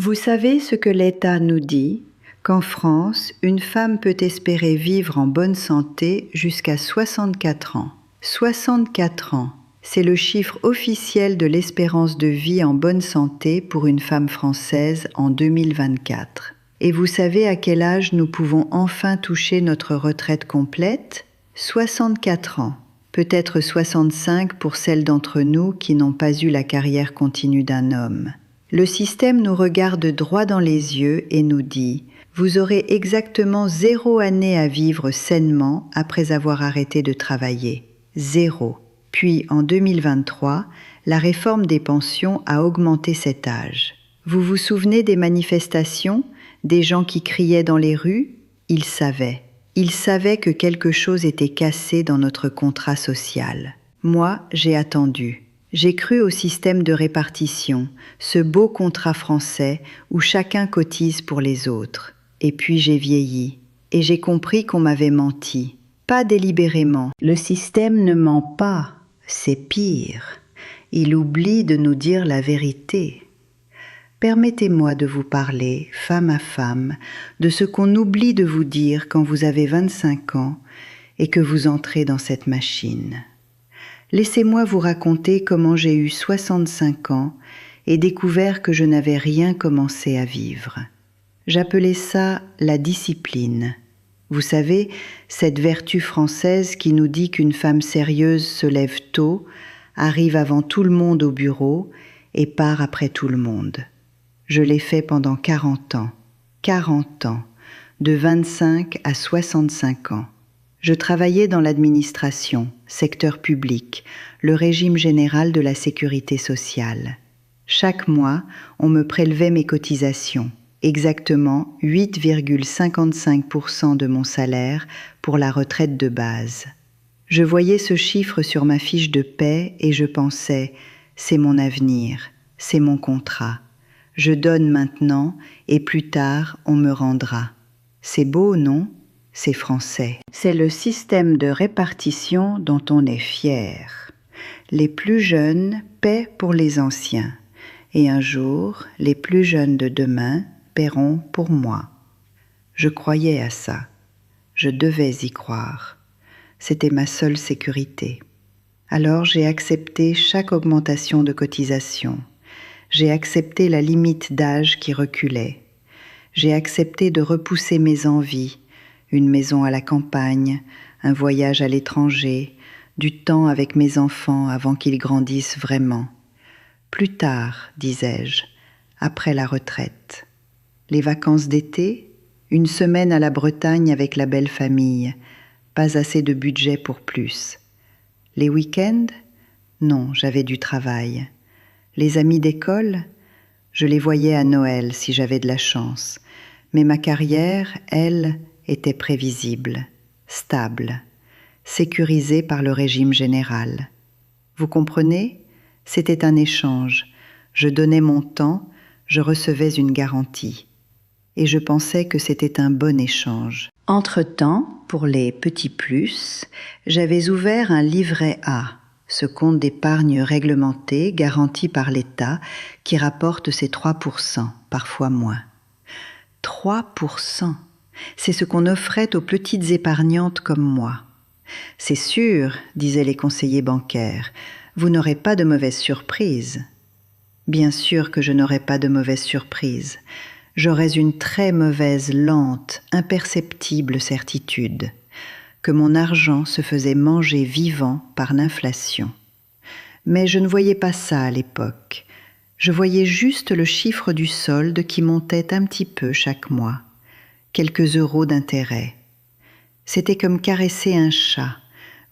Vous savez ce que l'État nous dit, qu'en France, une femme peut espérer vivre en bonne santé jusqu'à 64 ans. 64 ans, c'est le chiffre officiel de l'espérance de vie en bonne santé pour une femme française en 2024. Et vous savez à quel âge nous pouvons enfin toucher notre retraite complète ? 64 ans. Peut-être 65 pour celles d'entre nous qui n'ont pas eu la carrière continue d'un homme. Le système nous regarde droit dans les yeux et nous dit « Vous aurez exactement 0 année à vivre sainement après avoir arrêté de travailler. 0. » Puis en 2023, la réforme des pensions a augmenté cet âge. Vous vous souvenez des manifestations, des gens qui criaient dans les rues ? Ils savaient. Ils savaient que quelque chose était cassé dans notre contrat social. Moi, j'ai attendu. J'ai cru au système de répartition, ce beau contrat français où chacun cotise pour les autres. Et puis j'ai vieilli, et j'ai compris qu'on m'avait menti. Pas délibérément. Le système ne ment pas, c'est pire. Il oublie de nous dire la vérité. Permettez-moi de vous parler, femme à femme, de ce qu'on oublie de vous dire quand vous avez 25 ans et que vous entrez dans cette machine. Laissez-moi vous raconter comment j'ai eu 65 ans et découvert que je n'avais rien commencé à vivre. J'appelais ça la discipline. Vous savez, cette vertu française qui nous dit qu'une femme sérieuse se lève tôt, arrive avant tout le monde au bureau et part après tout le monde. Je l'ai fait pendant 40 ans. 40 ans, de 25 à 65 ans. Je travaillais dans l'administration, secteur public, le régime général de la sécurité sociale. Chaque mois, on me prélevait mes cotisations, exactement 8,55% de mon salaire pour la retraite de base. Je voyais ce chiffre sur ma fiche de paie et je pensais « c'est mon avenir, c'est mon contrat. Je donne maintenant et plus tard on me rendra. » C'est beau, non ? C'est français. C'est le système de répartition dont on est fier. Les plus jeunes paient pour les anciens. Et un jour, les plus jeunes de demain paieront pour moi. Je croyais à ça. Je devais y croire. C'était ma seule sécurité. Alors j'ai accepté chaque augmentation de cotisation. J'ai accepté la limite d'âge qui reculait. J'ai accepté de repousser mes envies, une maison à la campagne, un voyage à l'étranger, du temps avec mes enfants avant qu'ils grandissent vraiment. Plus tard, disais-je, après la retraite. Les vacances d'été, une semaine à la Bretagne avec la belle famille, pas assez de budget pour plus. Les week-ends? Non, j'avais du travail. Les amis d'école? Je les voyais à Noël si j'avais de la chance. Mais ma carrière, elle, était prévisible, stable, sécurisée par le régime général. Vous comprenez ? C'était un échange. Je donnais mon temps, je recevais une garantie. Et je pensais que c'était un bon échange. Entre-temps, pour les petits plus, j'avais ouvert un livret A, ce compte d'épargne réglementé garanti par l'État qui rapporte ses 3%, parfois moins. 3%, c'est ce qu'on offrait aux petites épargnantes comme moi. C'est sûr, disaient les conseillers bancaires, vous n'aurez pas de mauvaise surprise. Bien sûr que je n'aurai pas de mauvaise surprise. J'aurais une très mauvaise, lente, imperceptible certitude que mon argent se faisait manger vivant par l'inflation. Mais je ne voyais pas ça à l'époque. Je voyais juste le chiffre du solde qui montait un petit peu chaque mois, quelques euros d'intérêt. C'était comme caresser un chat.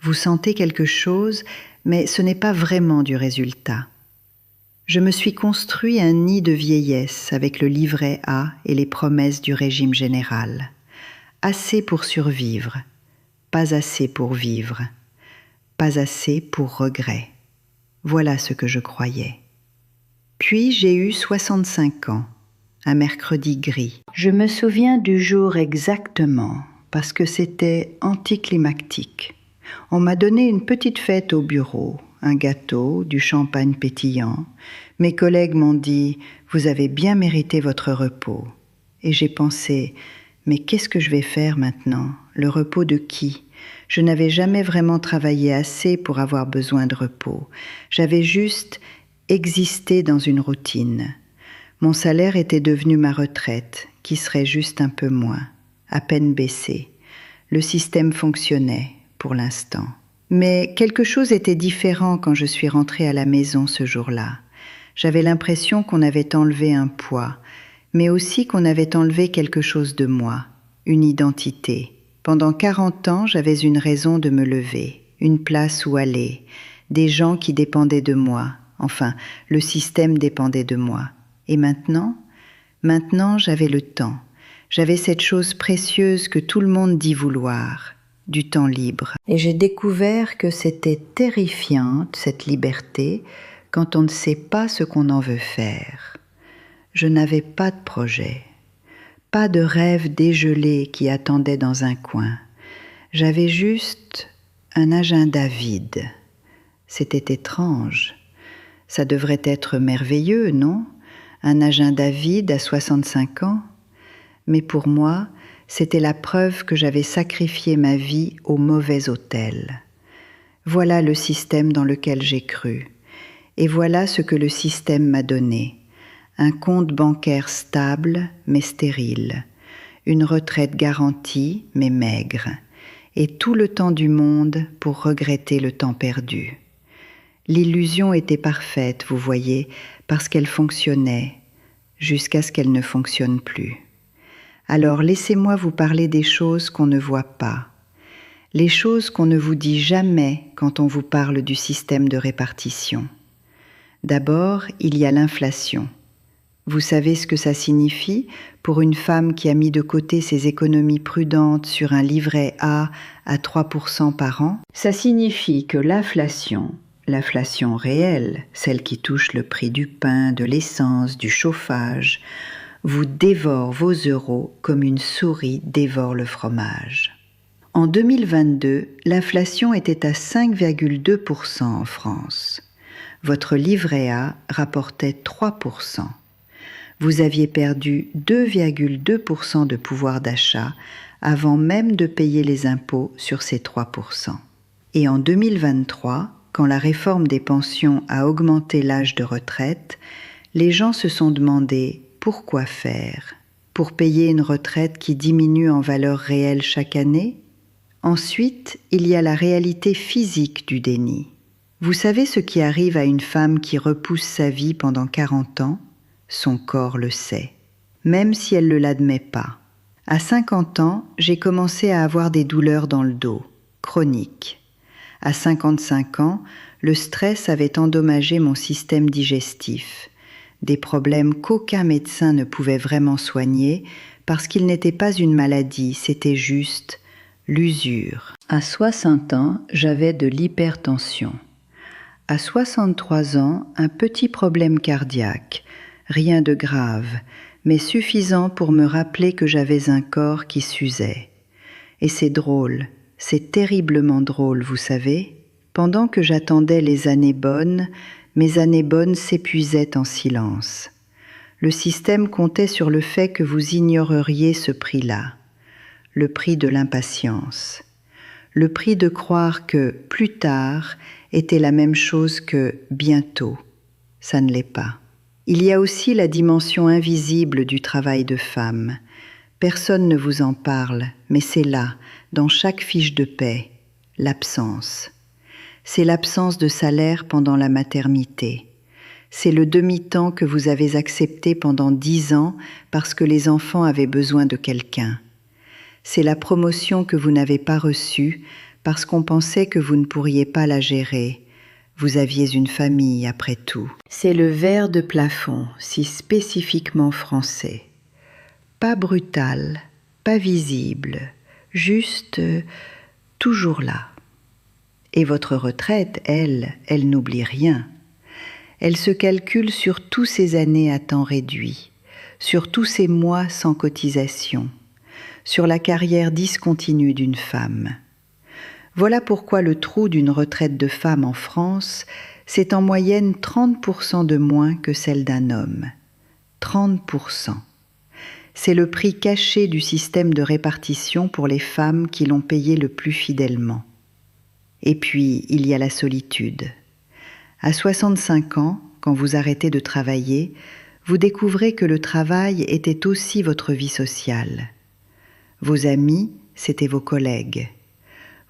Vous sentez quelque chose, mais ce n'est pas vraiment du résultat. Je me suis construit un nid de vieillesse avec le livret A et les promesses du régime général. Assez pour survivre, pas assez pour vivre, pas assez pour regret. Voilà ce que je croyais. Puis j'ai eu 65 ans, un mercredi gris. Je me souviens du jour exactement, parce que c'était anticlimactique. On m'a donné une petite fête au bureau, un gâteau, du champagne pétillant. Mes collègues m'ont dit « Vous avez bien mérité votre repos. » Et j'ai pensé, mais qu'est-ce que je vais faire maintenant? Le repos de qui? Je n'avais jamais vraiment travaillé assez pour avoir besoin de repos. J'avais juste existé dans une routine. Mon salaire était devenu ma retraite, qui serait juste un peu moins, à peine baissée. Le système fonctionnait, pour l'instant. Mais quelque chose était différent quand je suis rentrée à la maison ce jour-là. J'avais l'impression qu'on avait enlevé un poids, mais aussi qu'on avait enlevé quelque chose de moi, une identité. Pendant 40 ans, j'avais une raison de me lever, une place où aller, des gens qui dépendaient de moi, enfin, le système dépendait de moi. Et maintenant, j'avais le temps. J'avais cette chose précieuse que tout le monde dit vouloir, du temps libre. Et j'ai découvert que c'était terrifiant, cette liberté, quand on ne sait pas ce qu'on en veut faire. Je n'avais pas de projet, pas de rêve dégelé qui attendait dans un coin. J'avais juste un agenda vide. C'était étrange. Ça devrait être merveilleux, non? Un agenda vide à 65 ans? Mais pour moi, c'était la preuve que j'avais sacrifié ma vie au mauvais autel. Voilà le système dans lequel j'ai cru. Et voilà ce que le système m'a donné. Un compte bancaire stable mais stérile. Une retraite garantie mais maigre. Et tout le temps du monde pour regretter le temps perdu. L'illusion était parfaite, vous voyez, parce qu'elle fonctionnait, jusqu'à ce qu'elle ne fonctionne plus. Alors laissez-moi vous parler des choses qu'on ne voit pas, les choses qu'on ne vous dit jamais quand on vous parle du système de répartition. D'abord, il y a l'inflation. Vous savez ce que ça signifie pour une femme qui a mis de côté ses économies prudentes sur un livret A à 3% par an? Ça signifie que l'inflation réelle, celle qui touche le prix du pain, de l'essence, du chauffage, vous dévore vos euros comme une souris dévore le fromage. En 2022, l'inflation était à 5,2% en France. Votre livret A rapportait 3%. Vous aviez perdu 2,2% de pouvoir d'achat avant même de payer les impôts sur ces 3%. Et en 2023, quand la réforme des pensions a augmenté l'âge de retraite, les gens se sont demandé pourquoi faire? Pour payer une retraite qui diminue en valeur réelle chaque année? Ensuite, il y a la réalité physique du déni. Vous savez ce qui arrive à une femme qui repousse sa vie pendant 40 ans? Son corps le sait, même si elle ne l'admet pas. À 50 ans, j'ai commencé à avoir des douleurs dans le dos, chroniques. À 55 ans, le stress avait endommagé mon système digestif. Des problèmes qu'aucun médecin ne pouvait vraiment soigner parce qu'il n'était pas une maladie, c'était juste l'usure. À 60 ans, j'avais de l'hypertension. À 63 ans, un petit problème cardiaque, rien de grave, mais suffisant pour me rappeler que j'avais un corps qui s'usait. Et c'est drôle, c'est terriblement drôle, vous savez. Pendant que j'attendais les années bonnes, mes années bonnes s'épuisaient en silence. Le système comptait sur le fait que vous ignoreriez ce prix-là, le prix de l'impatience, le prix de croire que plus tard était la même chose que bientôt. Ça ne l'est pas. Il y a aussi la dimension invisible du travail de femme. Personne ne vous en parle, mais c'est là, dans chaque fiche de paie, l'absence. C'est l'absence de salaire pendant la maternité. C'est le demi-temps que vous avez accepté pendant 10 ans parce que les enfants avaient besoin de quelqu'un. C'est la promotion que vous n'avez pas reçue parce qu'on pensait que vous ne pourriez pas la gérer. Vous aviez une famille après tout. C'est le verre de plafond, si spécifiquement français. Pas brutal, pas visible, juste toujours là. Et votre retraite, elle n'oublie rien. Elle se calcule sur tous ces années à temps réduit, sur tous ces mois sans cotisation, sur la carrière discontinue d'une femme. Voilà pourquoi le trou d'une retraite de femme en France, c'est en moyenne 30% de moins que celle d'un homme. 30%. C'est le prix caché du système de répartition pour les femmes qui l'ont payé le plus fidèlement. Et puis, il y a la solitude. À 65 ans, quand vous arrêtez de travailler, vous découvrez que le travail était aussi votre vie sociale. Vos amis, c'étaient vos collègues.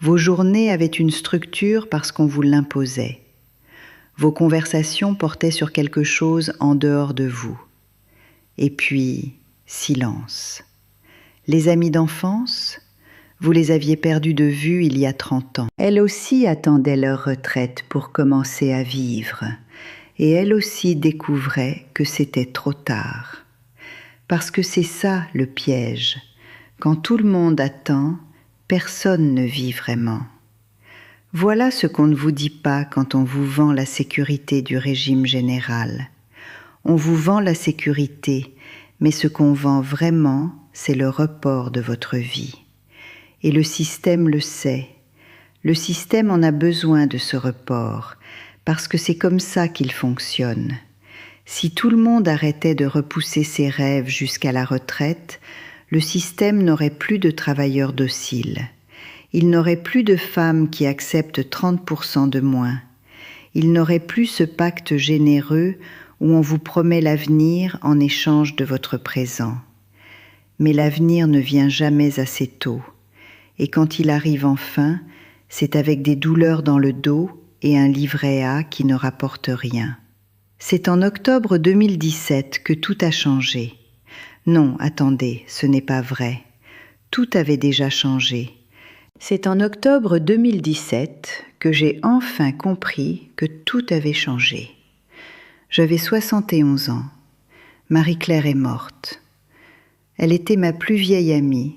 Vos journées avaient une structure parce qu'on vous l'imposait. Vos conversations portaient sur quelque chose en dehors de vous. Et puis, silence. Les amis d'enfance, vous les aviez perdus de vue il y a 30 ans. Elles aussi attendaient leur retraite pour commencer à vivre. Et elles aussi découvraient que c'était trop tard. Parce que c'est ça le piège. Quand tout le monde attend, personne ne vit vraiment. Voilà ce qu'on ne vous dit pas quand on vous vend la sécurité du régime général. On vous vend la sécurité, mais ce qu'on vend vraiment, c'est le report de votre vie. Et le système le sait. Le système en a besoin de ce report, parce que c'est comme ça qu'il fonctionne. Si tout le monde arrêtait de repousser ses rêves jusqu'à la retraite, le système n'aurait plus de travailleurs dociles. Il n'aurait plus de femmes qui acceptent 30% de moins. Il n'aurait plus ce pacte généreux où on vous promet l'avenir en échange de votre présent. Mais l'avenir ne vient jamais assez tôt. Et quand il arrive enfin, c'est avec des douleurs dans le dos et un livret A qui ne rapporte rien. C'est en octobre 2017 que tout a changé. Non, attendez, ce n'est pas vrai. Tout avait déjà changé. C'est en octobre 2017 que j'ai enfin compris que tout avait changé. J'avais 71 ans. Marie-Claire est morte. Elle était ma plus vieille amie,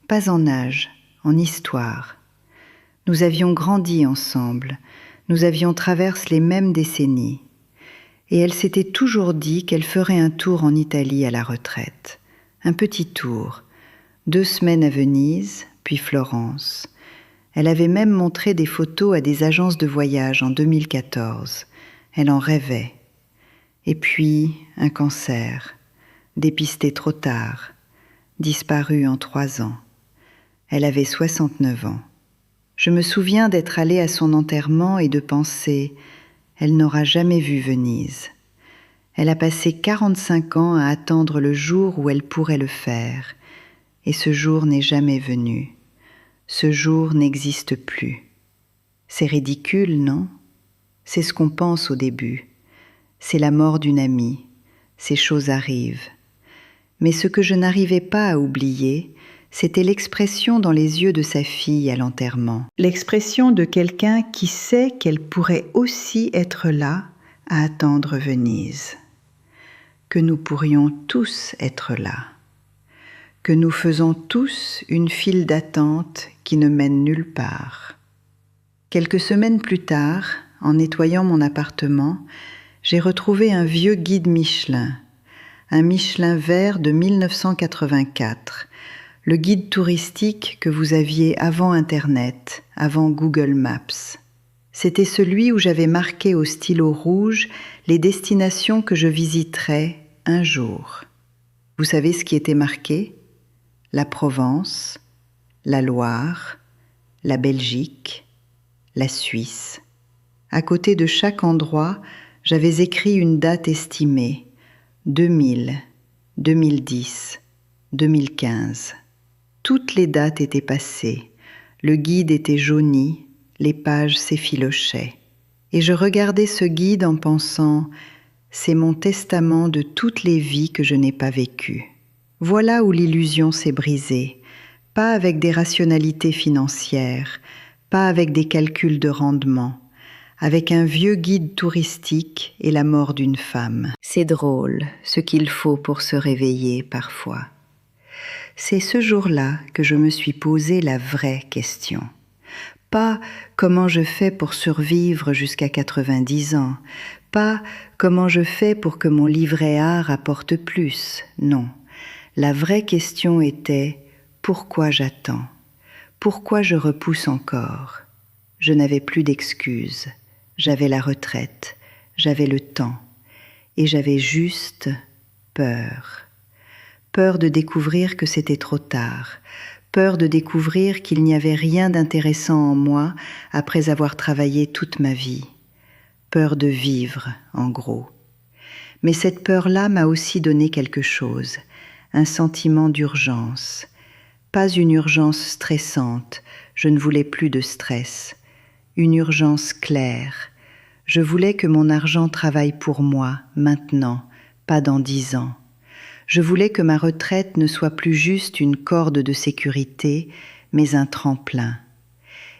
pas en âge, en histoire. Nous avions grandi ensemble, nous avions traversé les mêmes décennies. Et elle s'était toujours dit qu'elle ferait un tour en Italie à la retraite. Un petit tour, 2 semaines à Venise, puis Florence. Elle avait même montré des photos à des agences de voyage en 2014. Elle en rêvait. Et puis, un cancer, dépisté trop tard, disparu en 3 ans. Elle avait 69 ans. Je me souviens d'être allée à son enterrement et de penser « Elle n'aura jamais vu Venise ». Elle a passé 45 ans à attendre le jour où elle pourrait le faire. Et ce jour n'est jamais venu. Ce jour n'existe plus. C'est ridicule, non? C'est ce qu'on pense au début. C'est la mort d'une amie. Ces choses arrivent. Mais ce que je n'arrivais pas à oublier, c'était l'expression dans les yeux de sa fille à l'enterrement. L'expression de quelqu'un qui sait qu'elle pourrait aussi être là à attendre Venise. Que nous pourrions tous être là. Que nous faisons tous une file d'attente qui ne mène nulle part. Quelques semaines plus tard, en nettoyant mon appartement, j'ai retrouvé un vieux guide Michelin, un Michelin vert de 1984, le guide touristique que vous aviez avant Internet, avant Google Maps. C'était celui où j'avais marqué au stylo rouge les destinations que je visiterais un jour. Vous savez ce qui était marqué ? La Provence, la Loire, la Belgique, la Suisse. À côté de chaque endroit, j'avais écrit une date estimée, 2000, 2010, 2015. Toutes les dates étaient passées, le guide était jauni, les pages s'effilochaient. Et je regardais ce guide en pensant « C'est mon testament de toutes les vies que je n'ai pas vécues ». Voilà où l'illusion s'est brisée, pas avec des rationalités financières, pas avec des calculs de rendement, avec un vieux guide touristique et la mort d'une femme. C'est drôle, ce qu'il faut pour se réveiller parfois. C'est ce jour-là que je me suis posé la vraie question. Pas comment je fais pour survivre jusqu'à 90 ans, pas comment je fais pour que mon livret A rapporte plus, non. La vraie question était pourquoi j'attends? Pourquoi je repousse encore? Je n'avais plus d'excuses, j'avais la retraite, j'avais le temps, et j'avais juste peur. Peur de découvrir que c'était trop tard. Peur de découvrir qu'il n'y avait rien d'intéressant en moi après avoir travaillé toute ma vie. Peur de vivre, en gros. Mais cette peur-là m'a aussi donné quelque chose, un sentiment d'urgence. Pas une urgence stressante, je ne voulais plus de stress. Une urgence claire. Je voulais que mon argent travaille pour moi, maintenant, pas dans 10 ans. Je voulais que ma retraite ne soit plus juste une corde de sécurité, mais un tremplin.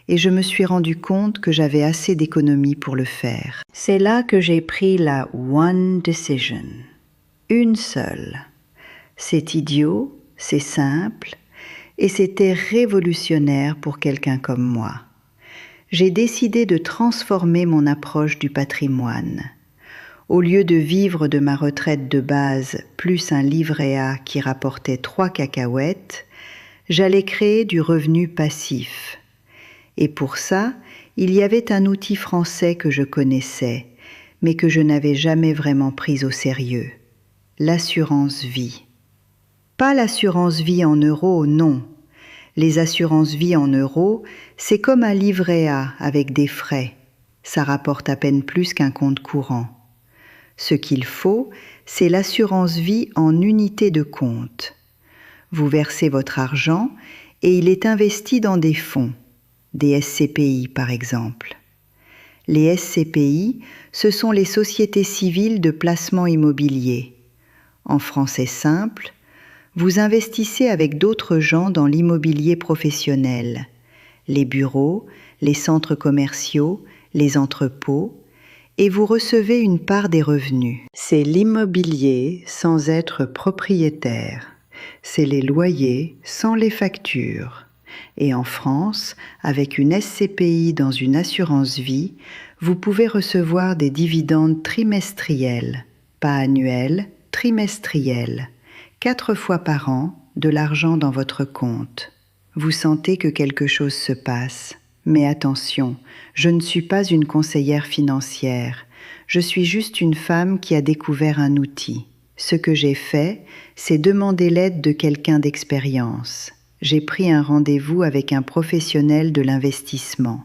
Et je me suis rendu compte que j'avais assez d'économies pour le faire. C'est là que j'ai pris la one decision. Une seule. C'est idiot, c'est simple, et c'était révolutionnaire pour quelqu'un comme moi. J'ai décidé de transformer mon approche du patrimoine. Au lieu de vivre de ma retraite de base plus un livret A qui rapportait 3 cacahuètes, j'allais créer du revenu passif. Et pour ça, il y avait un outil français que je connaissais, mais que je n'avais jamais vraiment pris au sérieux. L'assurance vie. Pas l'assurance vie en euros, non. Les assurances vie en euros, c'est comme un livret A avec des frais. Ça rapporte à peine plus qu'un compte courant. Ce qu'il faut, c'est l'assurance vie en unité de compte. Vous versez votre argent et il est investi dans des fonds, des SCPI par exemple. Les SCPI, ce sont les sociétés civiles de placement immobilier. En français simple, vous investissez avec d'autres gens dans l'immobilier professionnel, les bureaux, les centres commerciaux, les entrepôts, et vous recevez une part des revenus. C'est l'immobilier sans être propriétaire. C'est les loyers sans les factures. Et en France, avec une SCPI dans une assurance vie, vous pouvez recevoir des dividendes trimestriels, pas annuels, trimestriels, 4 fois par an, de l'argent dans votre compte. Vous sentez que quelque chose se passe. Mais attention, je ne suis pas une conseillère financière. Je suis juste une femme qui a découvert un outil. Ce que j'ai fait, c'est demander l'aide de quelqu'un d'expérience. J'ai pris un rendez-vous avec un professionnel de l'investissement.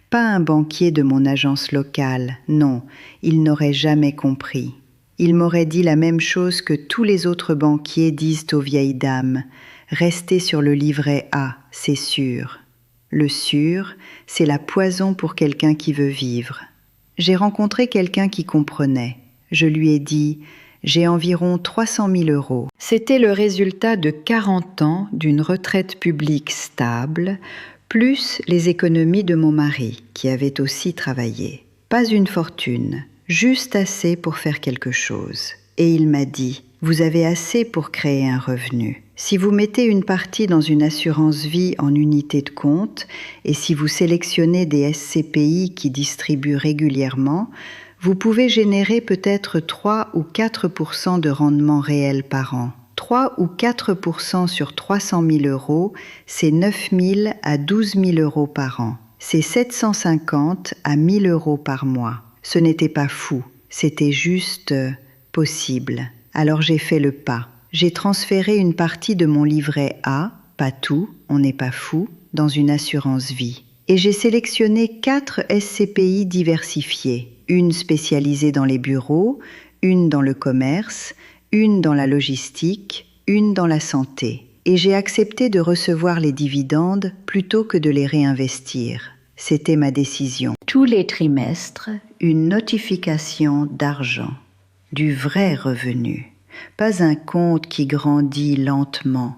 Pas un banquier de mon agence locale, non, il n'aurait jamais compris. Il m'aurait dit la même chose que tous les autres banquiers disent aux vieilles dames. Restez sur le livret A, c'est sûr. Le sûr, c'est la poison pour quelqu'un qui veut vivre. J'ai rencontré quelqu'un qui comprenait. Je lui ai dit « J'ai environ 300 000 euros ». C'était le résultat de 40 ans d'une retraite publique stable, plus les économies de mon mari, qui avait aussi travaillé. Pas une fortune, juste assez pour faire quelque chose. Et il m'a dit « Vous avez assez pour créer un revenu ». Si vous mettez une partie dans une assurance vie en unité de compte et si vous sélectionnez des SCPI qui distribuent régulièrement, vous pouvez générer peut-être 3 ou 4% de rendement réel par an. 3 ou 4% sur 300 000 euros, c'est 9 000 à 12 000 euros par an. C'est 750 à 1 000 euros par mois. Ce n'était pas fou, c'était juste possible. Alors j'ai fait le pas. J'ai transféré une partie de mon livret A, pas tout, on n'est pas fou, dans une assurance vie. Et j'ai sélectionné 4 SCPI diversifiées, une spécialisée dans les bureaux, une dans le commerce, une dans la logistique, une dans la santé. Et j'ai accepté de recevoir les dividendes plutôt que de les réinvestir. C'était ma décision. Tous les trimestres, une notification d'argent, du vrai revenu. Pas un compte qui grandit lentement,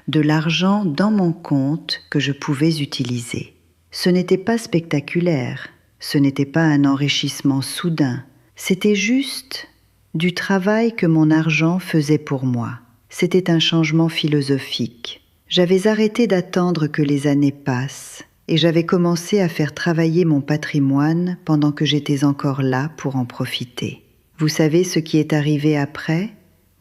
de l'argent dans mon compte que je pouvais utiliser. Ce n'était pas spectaculaire, ce n'était pas un enrichissement soudain, c'était juste du travail que mon argent faisait pour moi. C'était un changement philosophique. J'avais arrêté d'attendre que les années passent et j'avais commencé à faire travailler mon patrimoine pendant que j'étais encore là pour en profiter. Vous savez ce qui est arrivé après ?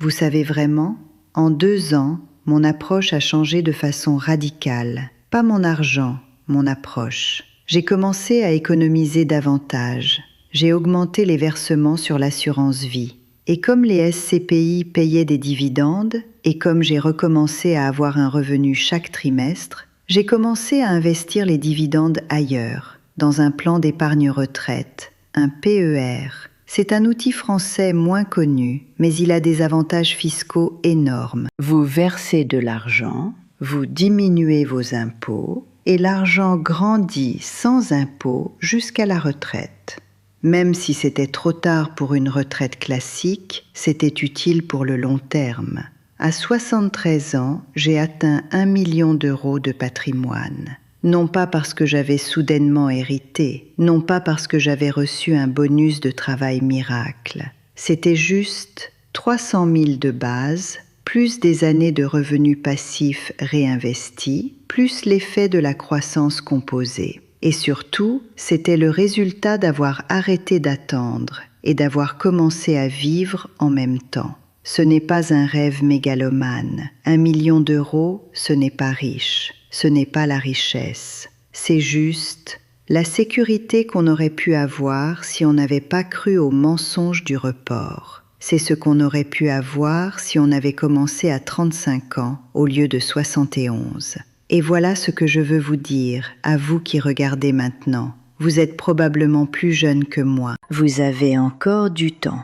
Vous savez vraiment, en 2 ans, mon approche a changé de façon radicale. Pas mon argent, mon approche. J'ai commencé à économiser davantage. J'ai augmenté les versements sur l'assurance vie. Et comme les SCPI payaient des dividendes, et comme j'ai recommencé à avoir un revenu chaque trimestre, j'ai commencé à investir les dividendes ailleurs, dans un plan d'épargne retraite, un PER. C'est un outil français moins connu, mais il a des avantages fiscaux énormes. Vous versez de l'argent, vous diminuez vos impôts, et l'argent grandit sans impôts jusqu'à la retraite. Même si c'était trop tard pour une retraite classique, c'était utile pour le long terme. À 73 ans, j'ai atteint 1 million d'euros de patrimoine. Non pas parce que j'avais soudainement hérité, non pas parce que j'avais reçu un bonus de travail miracle. C'était juste 300 000 de base, plus des années de revenus passifs réinvestis, plus l'effet de la croissance composée. Et surtout, c'était le résultat d'avoir arrêté d'attendre et d'avoir commencé à vivre en même temps. Ce n'est pas un rêve mégalomane. 1 million d'euros, ce n'est pas riche. Ce n'est pas la richesse. C'est juste la sécurité qu'on aurait pu avoir si on n'avait pas cru au mensonge du report. C'est ce qu'on aurait pu avoir si on avait commencé à 35 ans au lieu de 71. Et voilà ce que je veux vous dire, à vous qui regardez maintenant. Vous êtes probablement plus jeune que moi. Vous avez encore du temps.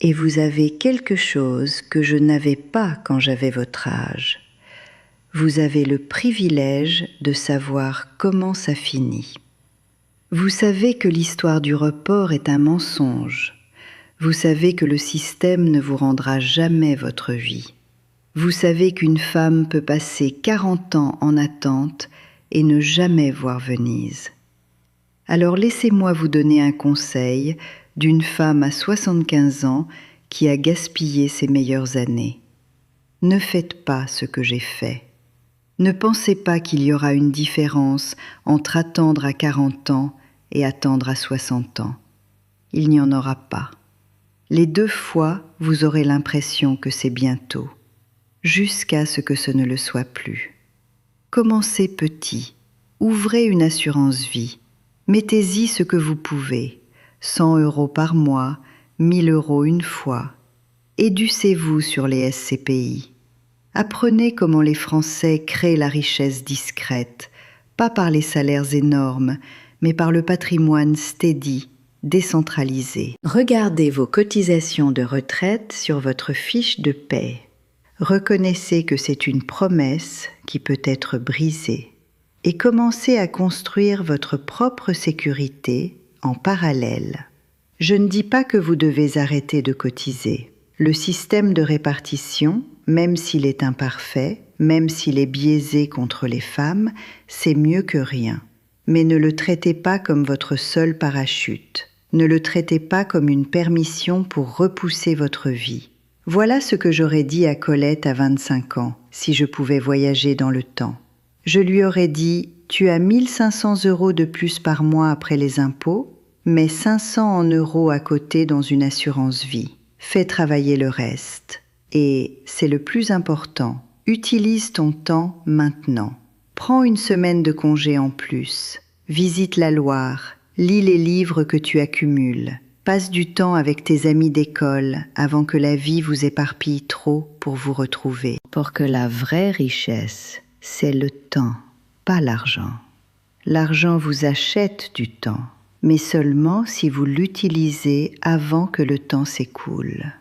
Et vous avez quelque chose que je n'avais pas quand j'avais votre âge. Vous avez le privilège de savoir comment ça finit. Vous savez que l'histoire du report est un mensonge. Vous savez que le système ne vous rendra jamais votre vie. Vous savez qu'une femme peut passer 40 ans en attente et ne jamais voir Venise. Alors laissez-moi vous donner un conseil d'une femme à 75 ans qui a gaspillé ses meilleures années. Ne faites pas ce que j'ai fait. Ne pensez pas qu'il y aura une différence entre attendre à 40 ans et attendre à 60 ans. Il n'y en aura pas. Les 2 fois, vous aurez l'impression que c'est bientôt, jusqu'à ce que ce ne le soit plus. Commencez petit, ouvrez une assurance vie, mettez-y ce que vous pouvez, 100 € par mois, 1 000 € une fois. Éducez-vous sur les SCPI. Apprenez comment les Français créent la richesse discrète, pas par les salaires énormes, mais par le patrimoine steady, décentralisé. Regardez vos cotisations de retraite sur votre fiche de paie. Reconnaissez que c'est une promesse qui peut être brisée et commencez à construire votre propre sécurité en parallèle. Je ne dis pas que vous devez arrêter de cotiser. Le système de répartition, même s'il est imparfait, même s'il est biaisé contre les femmes, c'est mieux que rien. Mais ne le traitez pas comme votre seul parachute. Ne le traitez pas comme une permission pour repousser votre vie. Voilà ce que j'aurais dit à Colette à 25 ans, si je pouvais voyager dans le temps. Je lui aurais dit « Tu as 1 500 € de plus par mois après les impôts, mais 500 en euros à côté dans une assurance vie. Fais travailler le reste. Et, c'est le plus important, utilise ton temps maintenant. Prends une semaine de congé en plus. Visite la Loire, lis les livres que tu accumules. Passe du temps avec tes amis d'école avant que la vie vous éparpille trop pour vous retrouver. Pour que la vraie richesse, c'est le temps, pas l'argent. L'argent vous achète du temps, mais seulement si vous l'utilisez avant que le temps s'écoule.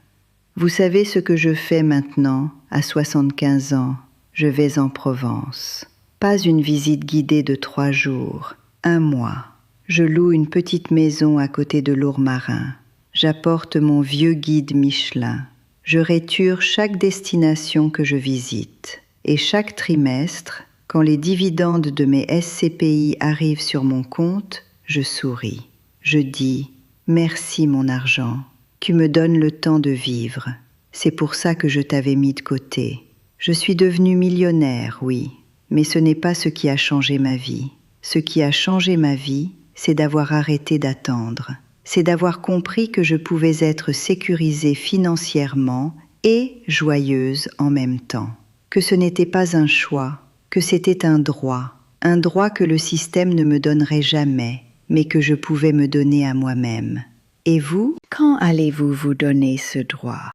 Vous savez ce que je fais maintenant, à 75 ans, je vais en Provence. Pas une visite guidée de 3 jours, 1 mois. Je loue une petite maison à côté de Lourmarin. J'apporte mon vieux guide Michelin. Je réture chaque destination que je visite. Et chaque trimestre, quand les dividendes de mes SCPI arrivent sur mon compte, je souris. Je dis « Merci mon argent, tu me donnes le temps de vivre. C'est pour ça que je t'avais mis de côté. Je suis devenue millionnaire, oui, mais ce n'est pas ce qui a changé ma vie. Ce qui a changé ma vie, c'est d'avoir arrêté d'attendre. C'est d'avoir compris que je pouvais être sécurisée financièrement et joyeuse en même temps. Que ce n'était pas un choix, que c'était un droit que le système ne me donnerait jamais, mais que je pouvais me donner à moi-même. Et vous, quand allez-vous vous donner ce droit?